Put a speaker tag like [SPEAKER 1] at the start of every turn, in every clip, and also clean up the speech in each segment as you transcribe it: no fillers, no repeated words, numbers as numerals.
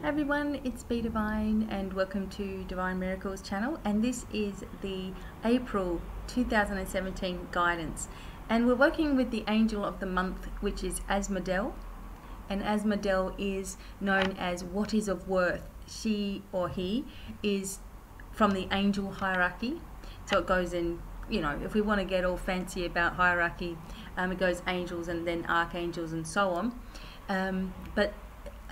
[SPEAKER 1] Hi everyone, it's BDevine and welcome to Divine Miracles channel, and this is the April 2017 guidance, and we're working with the angel of the month, which is Asmodel. And Asmodel is known as what is of worth. She or he is from the angel hierarchy, so it goes in, if we want to get all fancy about hierarchy, it goes angels and then archangels and so on, but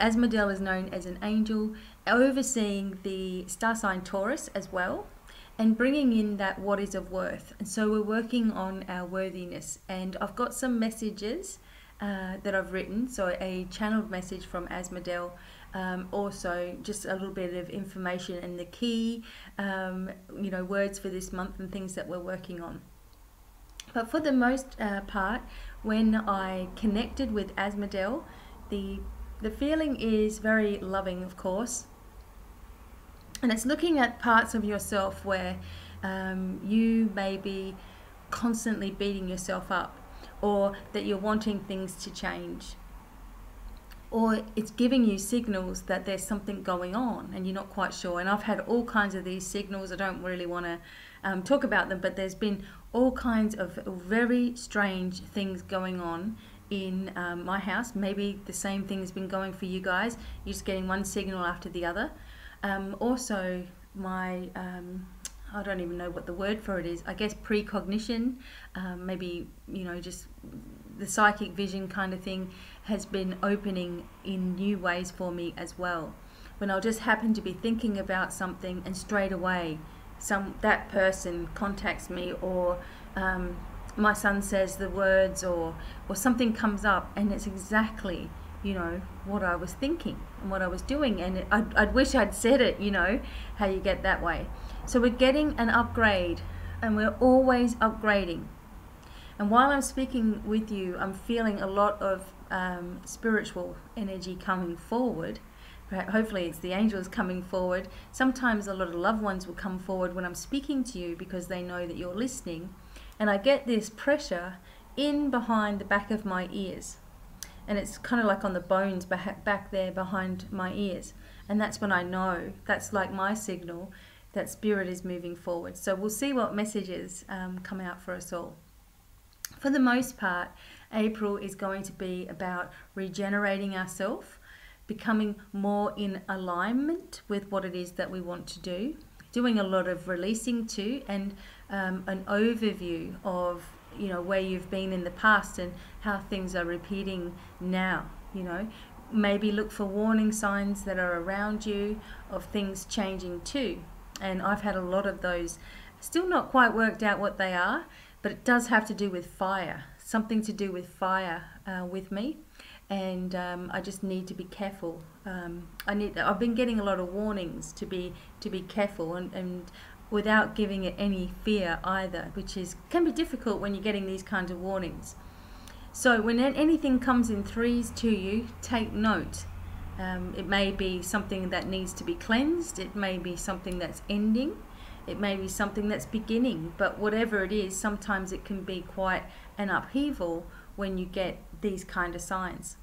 [SPEAKER 1] Asmodel is known as an angel, overseeing the star sign Taurus as well, and bringing in that what is of worth. And so we're working on our worthiness, and I've got some messages that I've written, so a channeled message from Asmodel, also just a little bit of information and the key words for this month and things that we're working on. But for the most part, when I connected with Asmodel, the feeling is very loving, of course, and it's looking at parts of yourself where you may be constantly beating yourself up, or that you're wanting things to change, or it's giving you signals that there's something going on and you're not quite sure. And I've had all kinds of these signals. I don't really want to talk about them, but there's been all kinds of very strange things going on in my house. Maybe the same thing has been going for you guys. You're just getting one signal after the other. Also, my I don't even know what the word for it is. I guess precognition, maybe just the psychic vision kind of thing has been opening in new ways for me as well. When I'll just happen to be thinking about something and straight away that person contacts me, or my son says the words, or something comes up, and it's exactly what I was thinking and what I was doing, and I'd wish I'd said it, how you get that way. So we're getting an upgrade, and we're always upgrading. And while I'm speaking with you, I'm feeling a lot of spiritual energy coming forward. Hopefully it's the angels coming forward. Sometimes a lot of loved ones will come forward when I'm speaking to you, because they know that you're listening. And I get this pressure in behind the back of my ears, and it's kind of like on the bones back there behind my ears, and that's when I know, that's like my signal that spirit is moving forward. So we'll see what messages come out for us all. For the most part, April is going to be about regenerating ourselves, becoming more in alignment with what it is that we want to do, doing a lot of releasing too, and an overview of where you've been in the past and how things are repeating now. Maybe look for warning signs that are around you of things changing too. And I've had a lot of those, still not quite worked out what they are, but it does have to do with fire, something to do with fire with me. And I just need to be careful. I've been getting a lot of warnings to be careful, and without giving it any fear either, which can be difficult when you're getting these kinds of warnings. So when anything comes in threes to you, take note. It may be something that needs to be cleansed. It may be something that's ending. It may be something that's beginning. But whatever it is, sometimes it can be quite an upheaval when you get these kind of signs.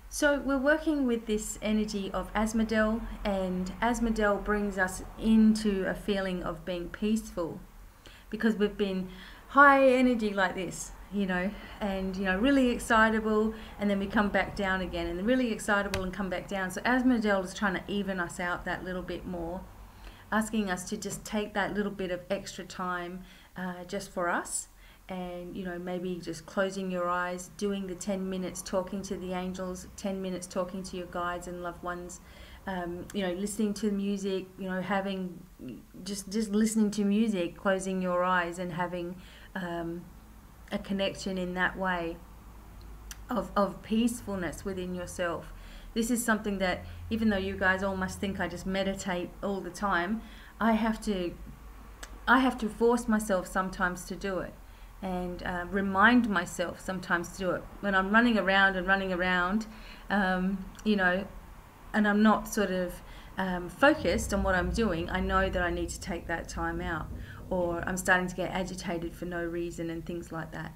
[SPEAKER 1] So we're working with this energy of Asmodel, and Asmodel brings us into a feeling of being peaceful, because we've been high energy like this, and really excitable, and then we come back down again, and really excitable and come back down. So Asmodel is trying to even us out that little bit more, asking us to just take that little bit of extra time just for us. And maybe just closing your eyes, doing the 10 minutes talking to the angels, 10 minutes talking to your guides and loved ones, listening to music, having just listening to music, closing your eyes and having a connection in that way of peacefulness within yourself. This is something that, even though you guys all must think I just meditate all the time, I have to force myself sometimes to do it. And remind myself sometimes to do it when I'm running around, and I'm not sort of focused on what I'm doing. I know that I need to take that time out, or I'm starting to get agitated for no reason and things like that.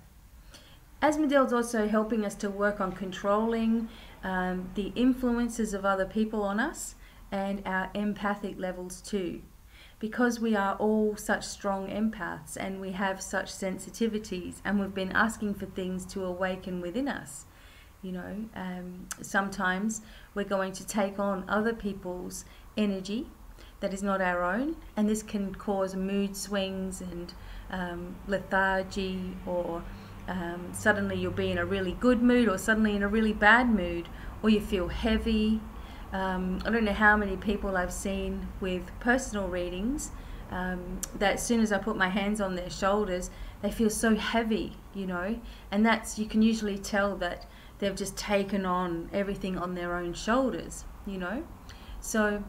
[SPEAKER 1] Asmodel's also helping us to work on controlling the influences of other people on us and our empathic levels too. Because we are all such strong empaths and we have such sensitivities, and we've been asking for things to awaken within us. You know, sometimes we're going to take on other people's energy that is not our own, and this can cause mood swings and lethargy, or suddenly you'll be in a really good mood or suddenly in a really bad mood, or you feel heavy. I don't know how many people I've seen with personal readings that as soon as I put my hands on their shoulders, they feel so heavy, you know, and that's, you can usually tell that they've just taken on everything on their own shoulders, you know. So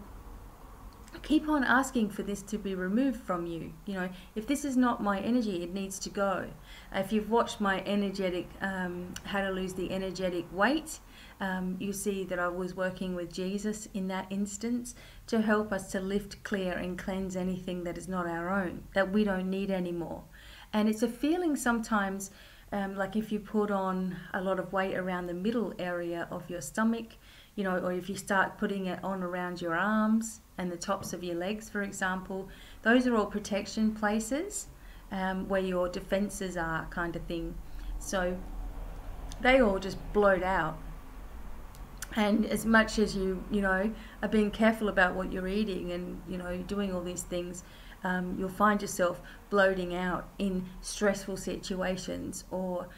[SPEAKER 1] keep on asking for this to be removed from you. You know, if this is not my energy, it needs to go. If you've watched my energetic, how to lose the energetic weight, you see that I was working with Jesus in that instance to help us to lift, clear and cleanse anything that is not our own, that we don't need anymore. And it's a feeling sometimes like if you put on a lot of weight around the middle area of your stomach, you know, or if you start putting it on around your arms and the tops of your legs, for example, those are all protection places where your defenses are, kind of thing. So they all just bloat out. And as much as you know, are being careful about what you're eating and, you know, doing all these things, you'll find yourself bloating out in stressful situations, or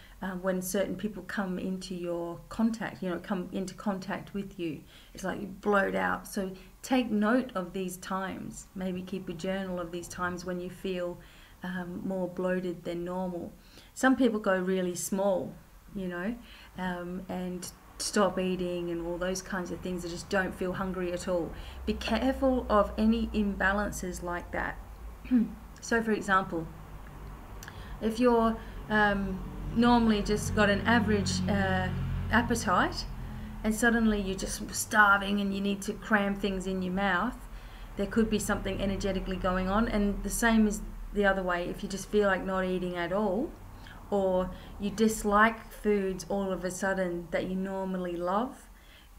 [SPEAKER 1] when certain people come into your contact, you know, come into contact with you. It's like you bloat out. So take note of these times. Maybe keep a journal of these times when you feel more bloated than normal. Some people go really small, you know, and stop eating and all those kinds of things. They just don't feel hungry at all. Be careful of any imbalances like that. So for example, if you're normally just got an average appetite, and suddenly you're just starving and you need to cram things in your mouth, there could be something energetically going on. And the same is the other way. If you just feel like not eating at all, or you dislike foods all of a sudden that you normally love,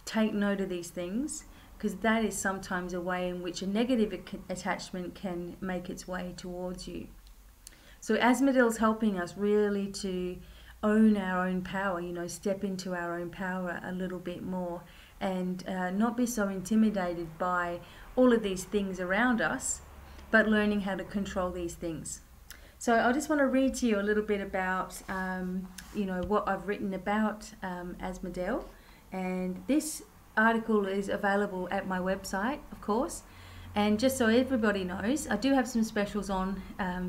[SPEAKER 1] take note of these things, because that is sometimes a way in which a negative attachment can make its way towards you. So Asmodel's helping us really to own our own power, you know, step into our own power a little bit more, and not be so intimidated by all of these things around us, but learning how to control these things. So I just want to read to you a little bit about, you know, what I've written about Asmodel, and this article is available at my website, of course. And just so everybody knows, I do have some specials on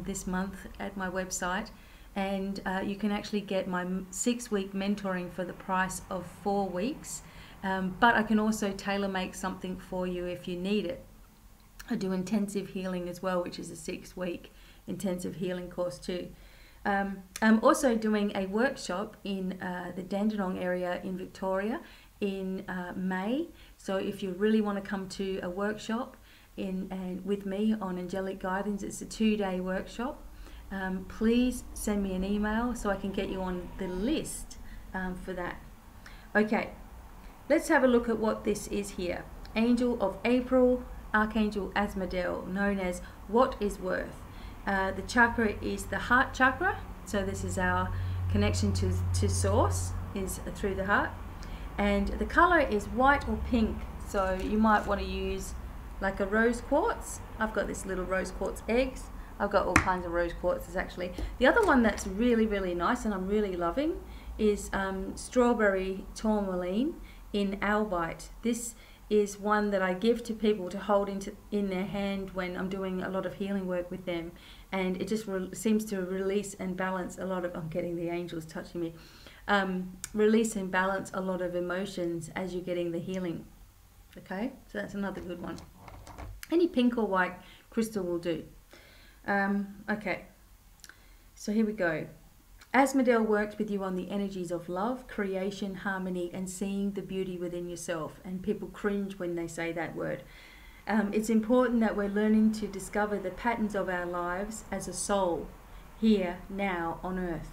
[SPEAKER 1] this month at my website, and you can actually get my 6-week mentoring for the price of 4 weeks, but I can also tailor make something for you if you need it. I do intensive healing as well, which is a 6-week intensive healing course too. I'm also doing a workshop in the Dandenong area in Victoria in May. So if you really want to come to a workshop with me on angelic guidance, it's a 2-day workshop. Please send me an email so I can get you on the list for that. Okay, let's have a look at what this is here. Angel of April, Archangel Asmodel, known as What is Worth. The chakra is the heart chakra, so this is our connection to source, is through the heart. And the color is white or pink, so you might want to use like a rose quartz. I've got this little rose quartz eggs. I've got all kinds of rose quartzes actually. The other one that's really, really nice and I'm really loving is strawberry tourmaline in albite. This is one that I give to people to hold in their hand when I'm doing a lot of healing work with them, and it just seems to release and balance a lot of, I'm getting the angels touching me, release and balance a lot of emotions as you're getting the healing. Okay, so that's another good one. Any pink or white crystal will do. Okay, so here we go. Asmodel works with you on the energies of love, creation, harmony, and seeing the beauty within yourself. And people cringe when they say that word. It's important that we're learning to discover the patterns of our lives as a soul, here, now, on earth.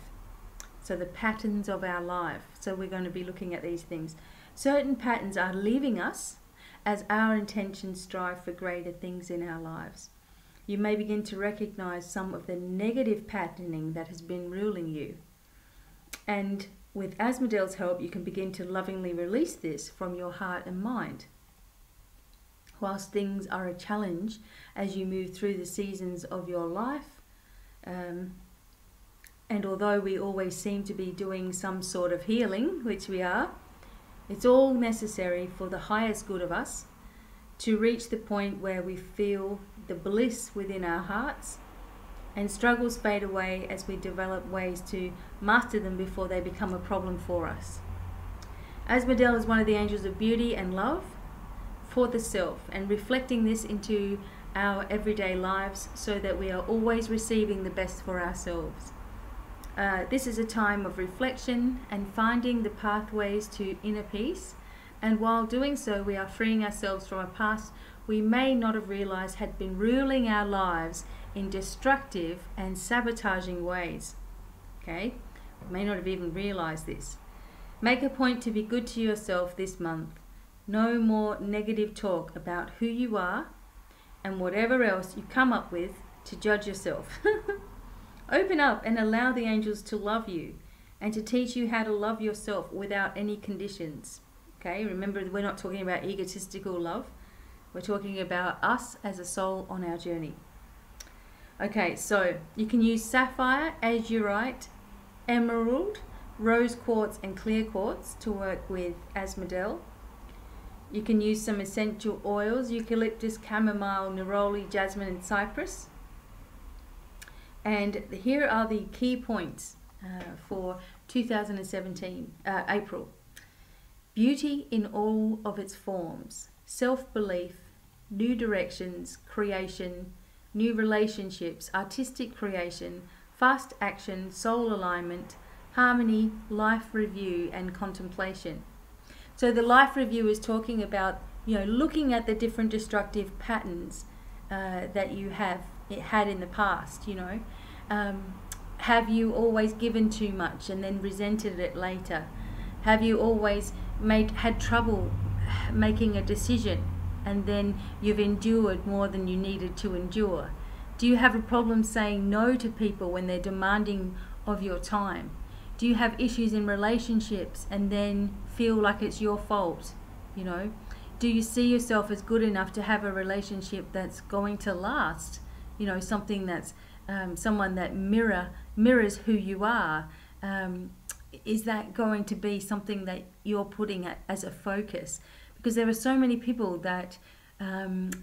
[SPEAKER 1] So the patterns of our life. So we're going to be looking at these things. Certain patterns are leaving us as our intentions strive for greater things in our lives. You may begin to recognize some of the negative patterning that has been ruling you. And with Asmodel's help, you can begin to lovingly release this from your heart and mind. Whilst things are a challenge as you move through the seasons of your life, and although we always seem to be doing some sort of healing, which we are, it's all necessary for the highest good of us to reach the point where we feel the bliss within our hearts, and struggles fade away as we develop ways to master them before they become a problem for us. Asmodel is one of the angels of beauty and love for the self, and reflecting this into our everyday lives so that we are always receiving the best for ourselves. This is a time of reflection and finding the pathways to inner peace, and while doing so we are freeing ourselves from a past we may not have realized had been ruling our lives in destructive and sabotaging ways. Okay? We may not have even realized this. Make a point to be good to yourself this month. No more negative talk about who you are and whatever else you come up with to judge yourself. Open up and allow the angels to love you and to teach you how to love yourself without any conditions. Okay? Remember, we're not talking about egotistical love. We're talking about us as a soul on our journey. Okay, so you can use sapphire, azurite, emerald, rose quartz and clear quartz to work with Asmodel. You can use some essential oils, eucalyptus, chamomile, neroli, jasmine and cypress. And here are the key points for 2017, April. Beauty in all of its forms, self-belief, new directions, creation, new relationships, artistic creation, fast action, soul alignment, harmony, life review and contemplation. So the life review is talking about, looking at the different destructive patterns that you have had in the past. Have you always given too much and then resented it later? Have you always had trouble making a decision and then you've endured more than you needed to endure? Do you have a problem saying no to people when they're demanding of your time? Do you have issues in relationships and then feel like it's your fault? Do you see yourself as good enough to have a relationship that's going to last? Something that's someone that mirrors who you are. Is that going to be something that you're putting as a focus? Because there are so many people that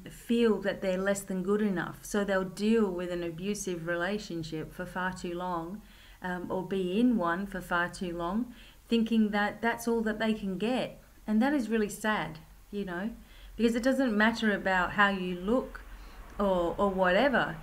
[SPEAKER 1] feel that they're less than good enough, so they'll deal with an abusive relationship for far too long, or be in one for far too long, thinking that that's all that they can get. And that is really sad, because it doesn't matter about how you look or whatever.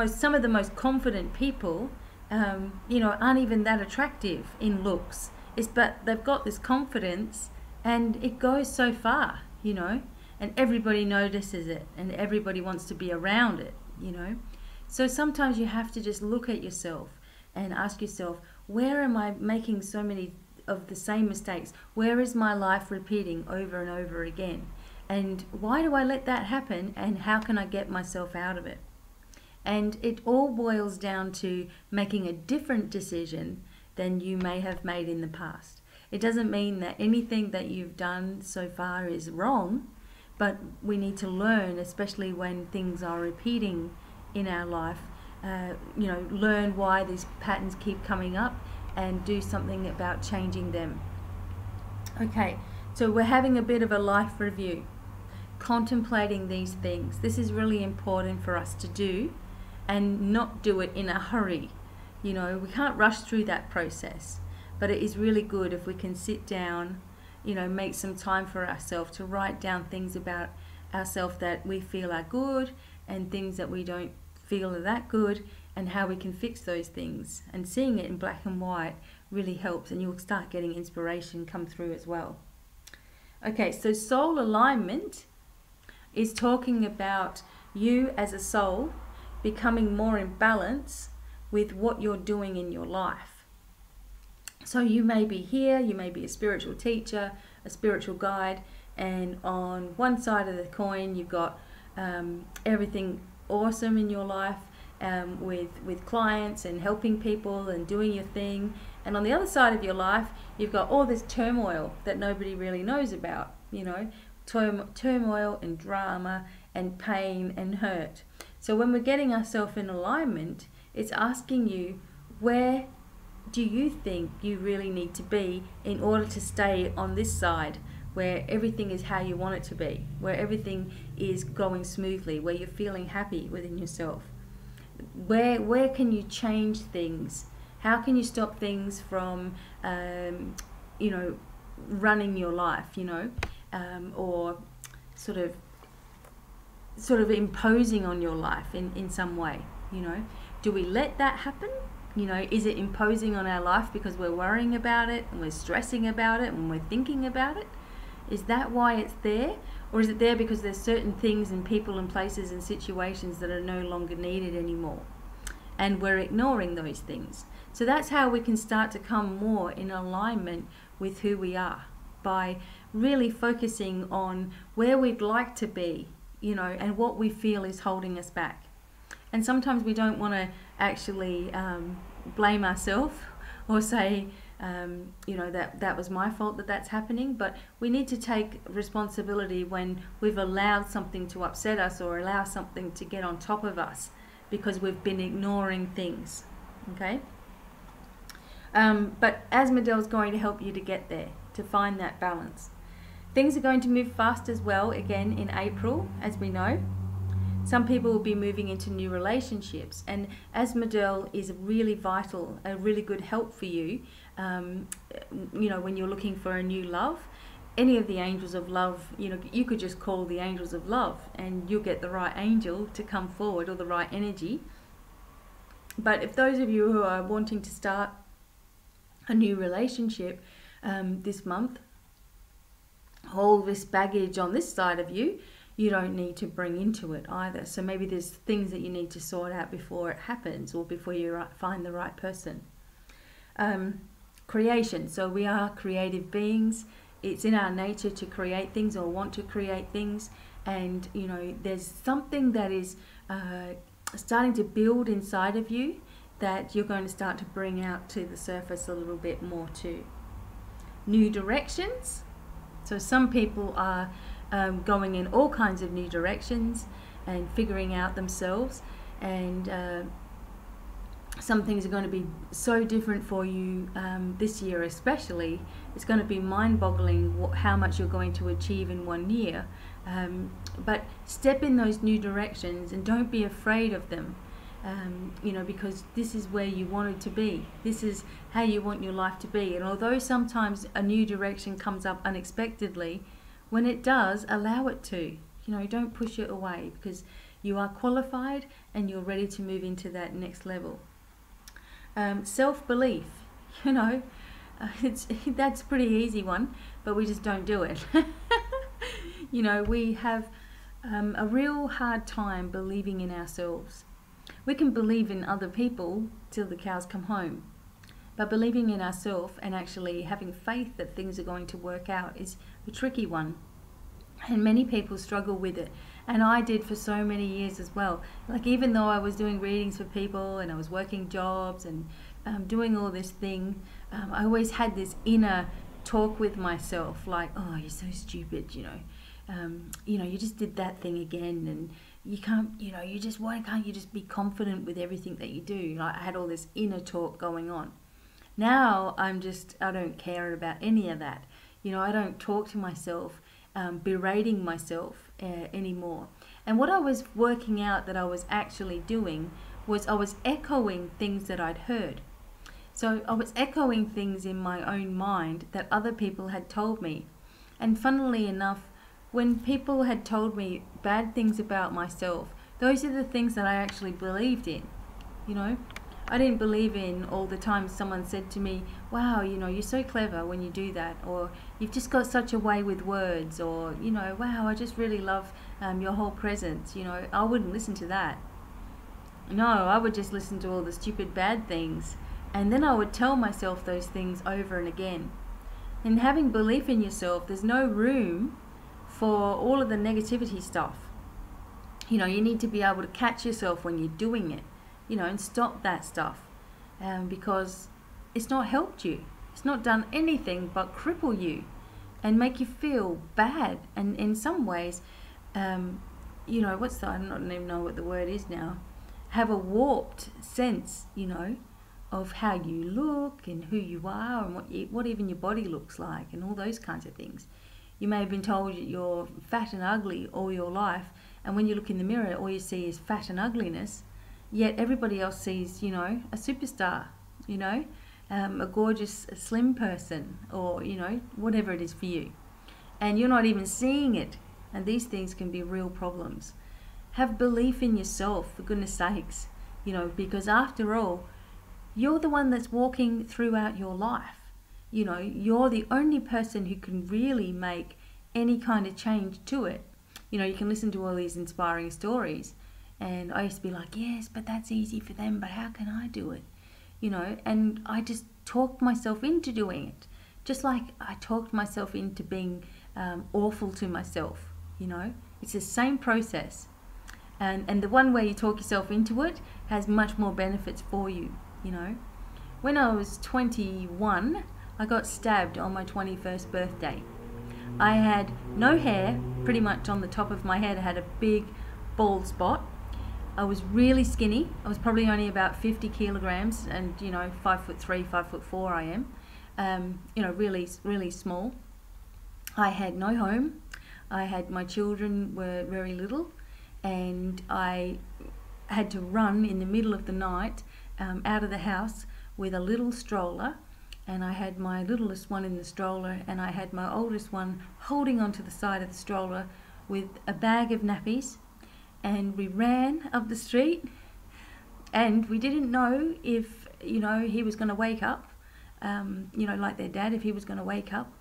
[SPEAKER 1] Some of the most confident people, aren't even that attractive in looks. But they've got this confidence, and it goes so far, and everybody notices it, and everybody wants to be around it, So sometimes you have to just look at yourself and ask yourself, where am I making so many of the same mistakes? Where is my life repeating over and over again? And why do I let that happen? And how can I get myself out of it? And it all boils down to making a different decision than you may have made in the past. It doesn't mean that anything that you've done so far is wrong, but we need to learn, especially when things are repeating in our life, learn why these patterns keep coming up and do something about changing them. Okay, so we're having a bit of a life review, contemplating these things. This is really important for us to do, and not do it in a hurry. We can't rush through that process, but it is really good if we can sit down, make some time for ourselves to write down things about ourselves that we feel are good and things that we don't feel are that good, and how we can fix those things. And seeing it in black and white really helps, and you'll start getting inspiration come through as well. Okay, so soul alignment is talking about you as a soul becoming more in balance with what you're doing in your life. So you may be here, you may be a spiritual teacher, a spiritual guide, and on one side of the coin you've got everything awesome in your life, with clients and helping people and doing your thing, and on the other side of your life you've got all this turmoil that nobody really knows about, you know, turmoil and drama and pain and hurt. So when we're getting ourselves in alignment, it's asking you, where do you think you really need to be in order to stay on this side, where everything is how you want it to be, where everything is going smoothly, where you're feeling happy within yourself? Where can you change things? How can you stop things from you know, running your life, you know, or sort of imposing on your life in some way, you know? Do we let that happen? You know, is it imposing on our life because we're worrying about it and we're stressing about it and we're thinking about it? Is that why it's there? Or is it there because there's certain things and people and places and situations that are no longer needed anymore, and we're ignoring those things? So that's how we can start to come more in alignment with who we are, by really focusing on where we'd like to be, you know, and what we feel is holding us back. And sometimes we don't want to actually blame ourselves or say, you know, that was my fault that that's happening, but we need to take responsibility when we've allowed something to upset us or allow something to get on top of us because we've been ignoring things, okay? But Asmodel is going to help you to get there, to find that balance. Things are going to move fast as well again in April, as we know. Some people will be moving into new relationships, and Asmodel is really vital, a really good help for you, you know, when you're looking for a new love. Any of the angels of love, you know, you could just call the angels of love and you'll get the right angel to come forward, or the right energy. But if those of you who are wanting to start a new relationship this month, all this baggage on this side of you, you don't need to bring into it either. So maybe there's things that you need to sort out before it happens, or before you find the right person. Creation. So we are creative beings. It's in our nature to create things or want to create things. And, you know, there's something that is starting to build inside of you that you're going to start to bring out to the surface a little bit more too. New directions. So some people are going in all kinds of new directions and figuring out themselves, and some things are going to be so different for you this year especially. It's going to be mind-boggling how much you're going to achieve in 1 year, but step in those new directions and don't be afraid of them, you know, because this is where you want it to be. This is how you want your life to be. And although sometimes a new direction comes up unexpectedly, when it does, allow it to. You know, don't push it away, because you are qualified and you're ready to move into that next level. Self-belief, you know, that's a pretty easy one, but we just don't do it. You know, we have a real hard time believing in ourselves. We can believe in other people till the cows come home, but believing in ourselves and actually having faith that things are going to work out is a tricky one. And many people struggle with it, and I did for so many years as well. Like, even though I was doing readings for people and I was working jobs and doing all this thing, I always had this inner talk with myself, like, oh, you're so stupid, you know, you just did that thing again, and you can't, you know, why can't you just be confident with everything that you do? Like, I had all this inner talk going on. Now I don't care about any of that. You know, I don't talk to myself berating myself anymore. And what I was working out that I was actually doing was I was echoing things that I'd heard. So I was echoing things in my own mind that other people had told me. And funnily enough, when people had told me bad things about myself, those are the things that I actually believed in. You know, I didn't believe in all the time someone said to me, wow, you know, you're so clever when you do that, or you've just got such a way with words, or, you know, wow, I just really love your whole presence. You know, I wouldn't listen to that. No, I would just listen to all the stupid bad things And then I would tell myself those things over and again. And having belief in yourself, there's no room for all of the negativity stuff. You know, you need to be able to catch yourself when you're doing it, you know, and stop that stuff, because it's not helped you. It's not done anything but cripple you and make you feel bad. And in some ways, you know, I don't even know what the word is now, have a warped sense, you know, of how you look and who you are and what even your body looks like and all those kinds of things. You may have been told that you're fat and ugly all your life, and when you look in the mirror, all you see is fat and ugliness, yet everybody else sees, you know, a superstar, you know, a gorgeous slim person, or, you know, whatever it is for you. And you're not even seeing it, and these things can be real problems. Have belief in yourself, for goodness sakes, you know, because after all, you're the one that's walking throughout your life. You know, you're the only person who can really make any kind of change to it. You know, you can listen to all these inspiring stories, and I used to be like, yes, but that's easy for them, but how can I do it? You know, and I just talked myself into doing it. Just like I talked myself into being awful to myself, you know. It's the same process. And the one way you talk yourself into it has much more benefits for you, you know. When I was 21, I got stabbed on my 21st birthday. I had no hair, pretty much on the top of my head. I had a big bald spot. I was really skinny. I was probably only about 50 kilograms, and, you know, 5'3", 5'4" I am. You know, really, really small. I had no home. My children were very little, and I had to run in the middle of the night out of the house with a little stroller, and I had my littlest one in the stroller, and I had my oldest one holding onto the side of the stroller with a bag of nappies, and we ran up the street, and we didn't know if, you know, he was going to wake up, you know, like their dad, if he was going to wake up,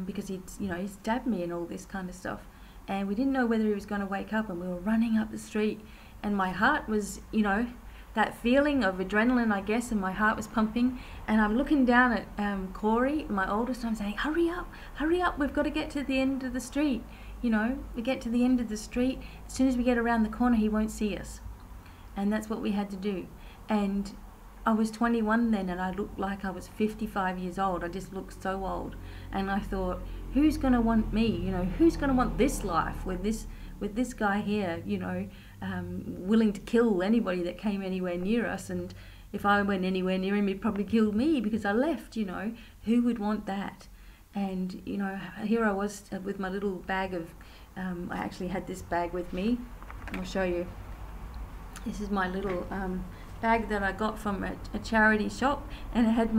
[SPEAKER 1] because he stabbed me and all this kind of stuff, and we didn't know whether he was going to wake up, and we were running up the street, and my heart was, you know, that feeling of adrenaline, I guess, and my heart was pumping, and I'm looking down at Corey, my oldest, and I'm saying, hurry up, we've got to get to the end of the street. You know, we get to the end of the street, as soon as we get around the corner, he won't see us. And that's what we had to do. And I was 21 then, and I looked like I was 55 years old. I just looked so old. And I thought, who's going to want me? You know, who's going to want this life with this guy here, you know, willing to kill anybody that came anywhere near us? And if I went anywhere near him, he'd probably kill me because I left, you know. Who would want that? And, you know, here I was with my little bag of, I actually had this bag with me. I'll show you. This is my little bag that I got from a charity shop, and it had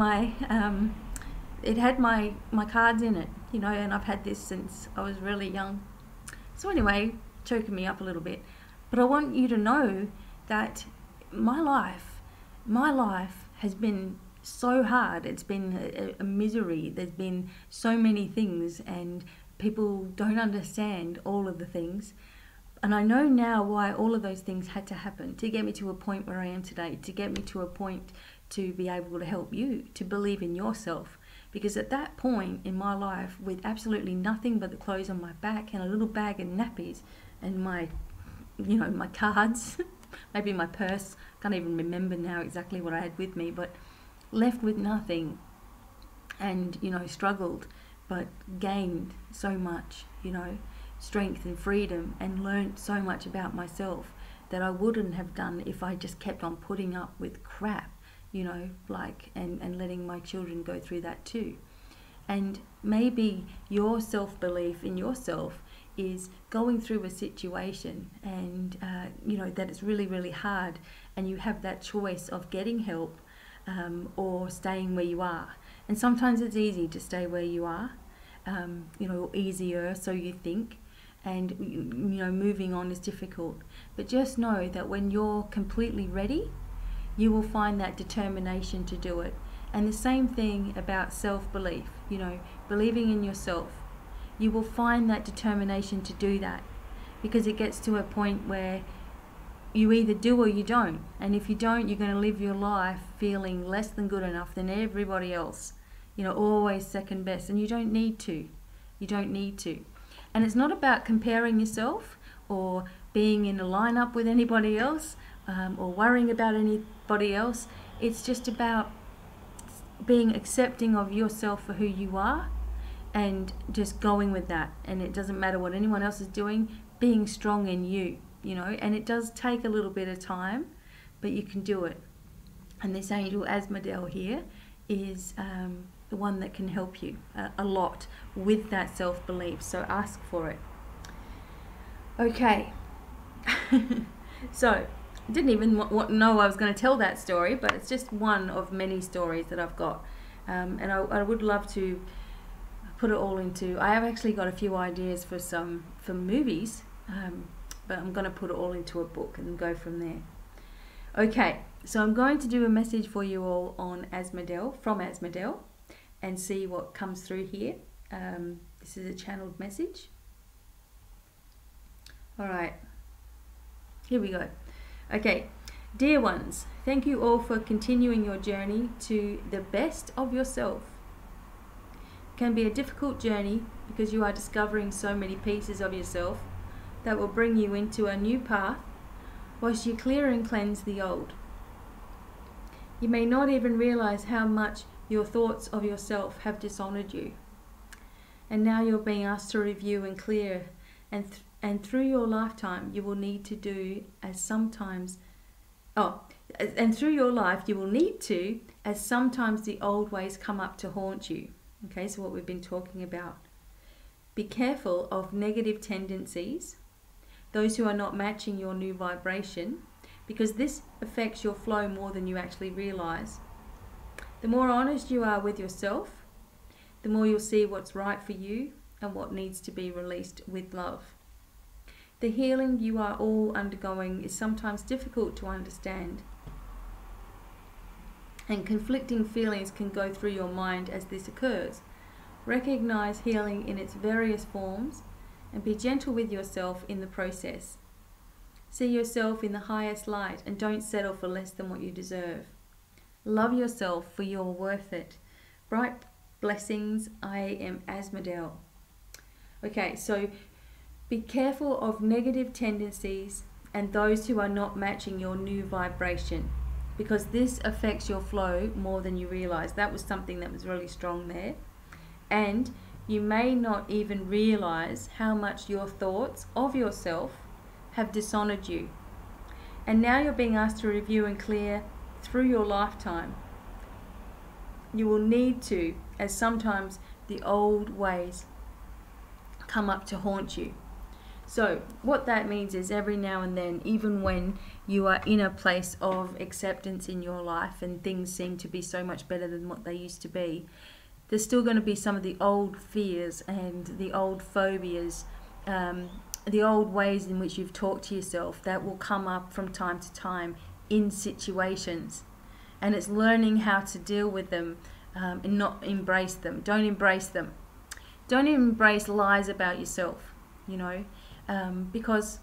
[SPEAKER 1] my cards in it, you know, and I've had this since I was really young. So anyway, choking me up a little bit. But I want you to know that my life has been so hard. It's been a misery. There's been so many things, and people don't understand all of the things. And I know now why all of those things had to happen to get me to a point where I am today, to get me to a point to be able to help you, to believe in yourself. Because at that point in my life, with absolutely nothing but the clothes on my back and a little bag of nappies and my, you know, my cards, maybe my purse, can't even remember now exactly what I had with me, but left with nothing, and, you know, struggled, but gained so much, you know, strength and freedom, and learned so much about myself that I wouldn't have done if I just kept on putting up with crap, you know, like, and letting my children go through that too. And maybe your self-belief in yourself is going through a situation, and you know, that it's really, really hard, and you have that choice of getting help or staying where you are. And sometimes it's easy to stay where you are, you know, easier, so you think, and, you know, moving on is difficult. But just know that when you're completely ready, you will find that determination to do it. And the same thing about self-belief, you know, believing in yourself. You will find that determination to do that, because it gets to a point where, you either do or you don't. And if you don't, you're going to live your life feeling less than good enough than everybody else. You know, always second best. And you don't need to. You don't need to. And it's not about comparing yourself or being in a lineup with anybody else, or worrying about anybody else. It's just about being accepting of yourself for who you are and just going with that. And it doesn't matter what anyone else is doing, being strong in you, you know. And it does take a little bit of time, but you can do it. And this angel Asmodel here is the one that can help you a lot with that self-belief. So ask for it. Okay. So didn't even know I was going to tell that story, but it's just one of many stories that I've got, and I would love to put it all into. I have actually got a few ideas for movies, but I'm going to put it all into a book and go from there. Okay, so I'm going to do a message for you all on Asmodel, from Asmodel, and see what comes through here. This is a channeled message. All right, here we go. Okay, dear ones, thank you all for continuing your journey to the best of yourself. It can be a difficult journey because you are discovering so many pieces of yourself that will bring you into a new path whilst you clear and cleanse the old. You may not even realize how much your thoughts of yourself have dishonored you. And now you're being asked to review and clear, and through your lifetime you will need to do as sometimes through your life you will need to, as sometimes the old ways come up to haunt you. Okay, so what we've been talking about. Be careful of negative tendencies, those who are not matching your new vibration, because this affects your flow more than you actually realize. The more honest you are with yourself, the more you'll see what's right for you and what needs to be released with love. The healing you are all undergoing is sometimes difficult to understand, and conflicting feelings can go through your mind as this occurs. Recognize healing in its various forms and be gentle with yourself in the process. See yourself in the highest light and don't settle for less than what you deserve. Love yourself, for you're worth it. Bright blessings. I am Asmodel. Okay, so be careful of negative tendencies and those who are not matching your new vibration, because this affects your flow more than you realize. That was something that was really strong there. And you may not even realize how much your thoughts of yourself have dishonored you. And now you're being asked to review and clear through your lifetime. You will need to, as sometimes the old ways come up to haunt you. So what that means is every now and then, even when you are in a place of acceptance in your life and things seem to be so much better than what they used to be, there's still going to be some of the old fears and the old phobias, the old ways in which you've talked to yourself that will come up from time to time in situations. And it's learning how to deal with them and not embrace them. Don't embrace them. Don't embrace lies about yourself, you know, because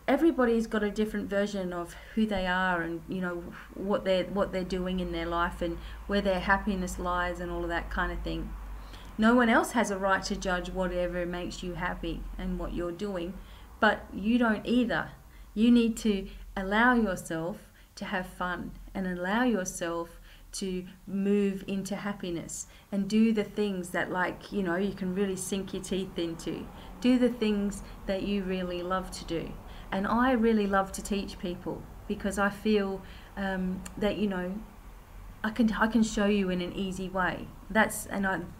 [SPEAKER 1] everybody's got a different version of who they are, and you know what they're doing in their life and where their happiness lies and all of that kind of thing. No one else has a right to judge whatever makes you happy and what you're doing, but you don't either. You need to allow yourself to have fun and allow yourself to move into happiness and do the things that, like, you know, you can really sink your teeth into. Do the things that you really love to do. And I really love to teach people because I feel that, you know, I can show you in an easy way.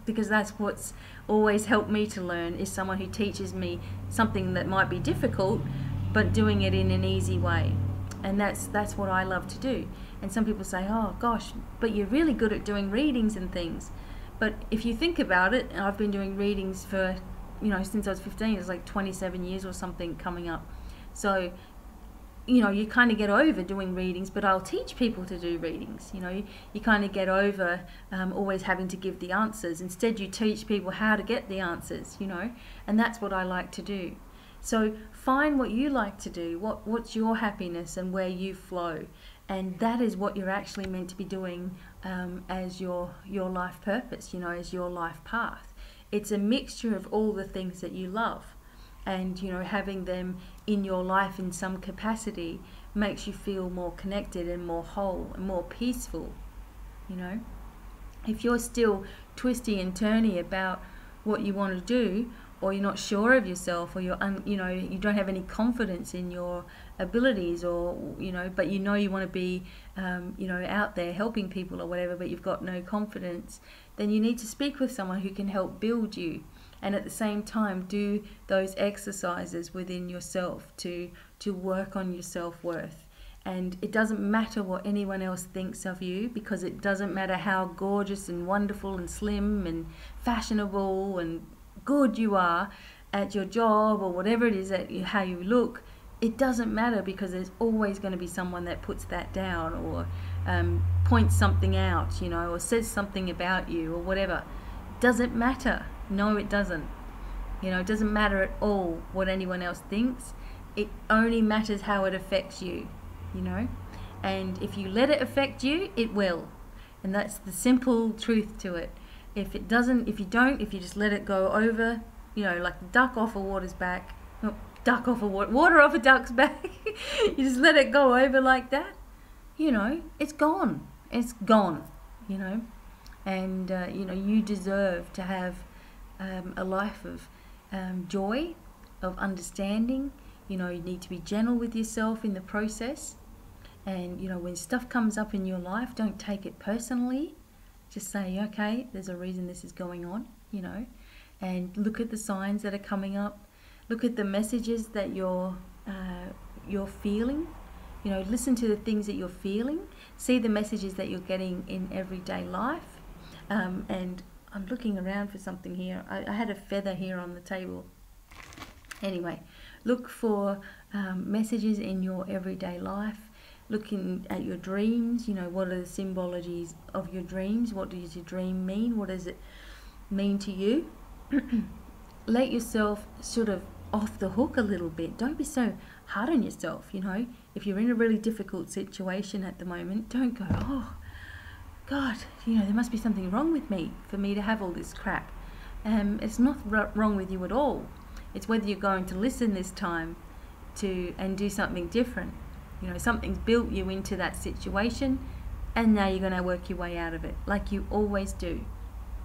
[SPEAKER 1] Because that's what's always helped me to learn, is someone who teaches me something that might be difficult, but doing it in an easy way. And that's what I love to do. And some people say, oh gosh, but you're really good at doing readings and things. But if you think about it, I've been doing readings for, you know, since I was 15. It's like 27 years or something coming up. So, you know, you kind of get over doing readings, but I'll teach people to do readings. You know, you kind of get over always having to give the answers. Instead, you teach people how to get the answers, you know, and that's what I like to do. So find what you like to do, what's your happiness and where you flow, and that is what you're actually meant to be doing as your life purpose, you know, as your life path. It's a mixture of all the things that you love, and you know, having them in your life in some capacity makes you feel more connected and more whole and more peaceful. You know, if you're still twisty and turny about what you want to do, or you're not sure of yourself, or you know, you don't have any confidence in your abilities, or you know, but you know you want to be you know, out there helping people or whatever, but you've got no confidence, then you need to speak with someone who can help build you, and at the same time do those exercises within yourself to work on your self-worth. And it doesn't matter what anyone else thinks of you, because it doesn't matter how gorgeous and wonderful and slim and fashionable and good you are at your job, or whatever it is that how you look. It doesn't matter, because there's always going to be someone that puts that down, or points something out, you know, or says something about you, or whatever. Doesn't matter. No, it doesn't. You know, it doesn't matter at all what anyone else thinks. It only matters how it affects you, you know. And if you let it affect you, it will. And that's the simple truth to it. If it doesn't, if you just let it go over, you know, like the duck off a water's back, water off a duck's back, you just let it go over like that, you know, it's gone. It's gone, you know. And, you know, you deserve to have a life of joy, of understanding. You know, you need to be gentle with yourself in the process. And, you know, when stuff comes up in your life, don't take it personally. Just say, okay, there's a reason this is going on, you know, and look at the signs that are coming up. Look at the messages that you're feeling. You know, listen to the things that you're feeling. See the messages that you're getting in everyday life. And I'm looking around for something here. I had a feather here on the table. Anyway, look for messages in your everyday life. Looking at your dreams, you know, what are the symbologies of your dreams? What does your dream mean? What does it mean to you? Let yourself sort of off the hook a little bit. Don't be so hard on yourself, you know. If you're in a really difficult situation at the moment, don't go, oh, God, you know, there must be something wrong with me for me to have all this crap. It's not wrong with you at all. It's whether you're going to listen this time and do something different. You know, something's built you into that situation, and now you're going to work your way out of it, like you always do.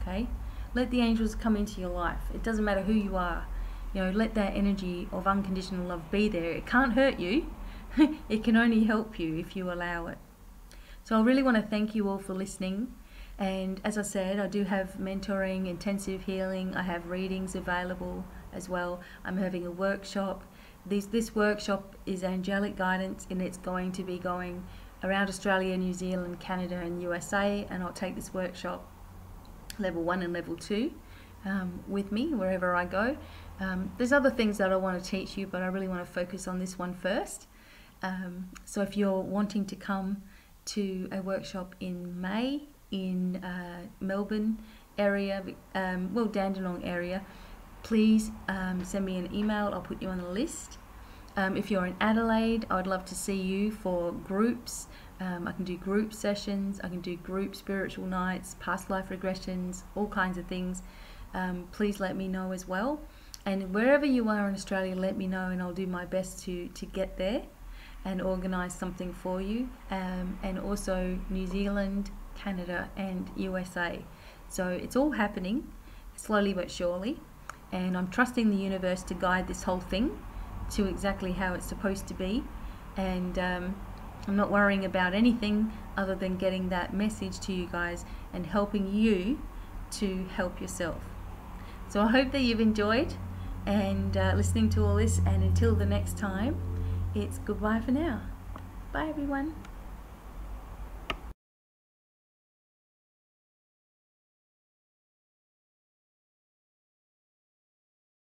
[SPEAKER 1] Okay? Let the angels come into your life. It doesn't matter who you are. You know, let that energy of unconditional love be there. It can't hurt you. It can only help you if you allow it. So I really want to thank you all for listening. And as I said, I do have mentoring, intensive healing. I have readings available as well. I'm having a workshop. This workshop is angelic guidance, and it's going to be going around Australia, New Zealand, Canada and USA, and I'll take this workshop level 1 and level 2 with me wherever I go. There's other things that I want to teach you, but I really want to focus on this one first. So if you're wanting to come to a workshop in May in Melbourne area, well, Dandenong area, please send me an email. I'll put you on the list. If you're in Adelaide, I would love to see you for groups. I can do group sessions. I can do group spiritual nights, past life regressions, all kinds of things. Please let me know as well. And wherever you are in Australia, let me know, and I'll do my best to get there and organise something for you. And also New Zealand, Canada and USA. So it's all happening slowly but surely. And I'm trusting the universe to guide this whole thing to exactly how it's supposed to be. And I'm not worrying about anything other than getting that message to you guys and helping you to help yourself. So I hope that you've enjoyed and listening to all this. And until the next time, it's goodbye for now. Bye everyone.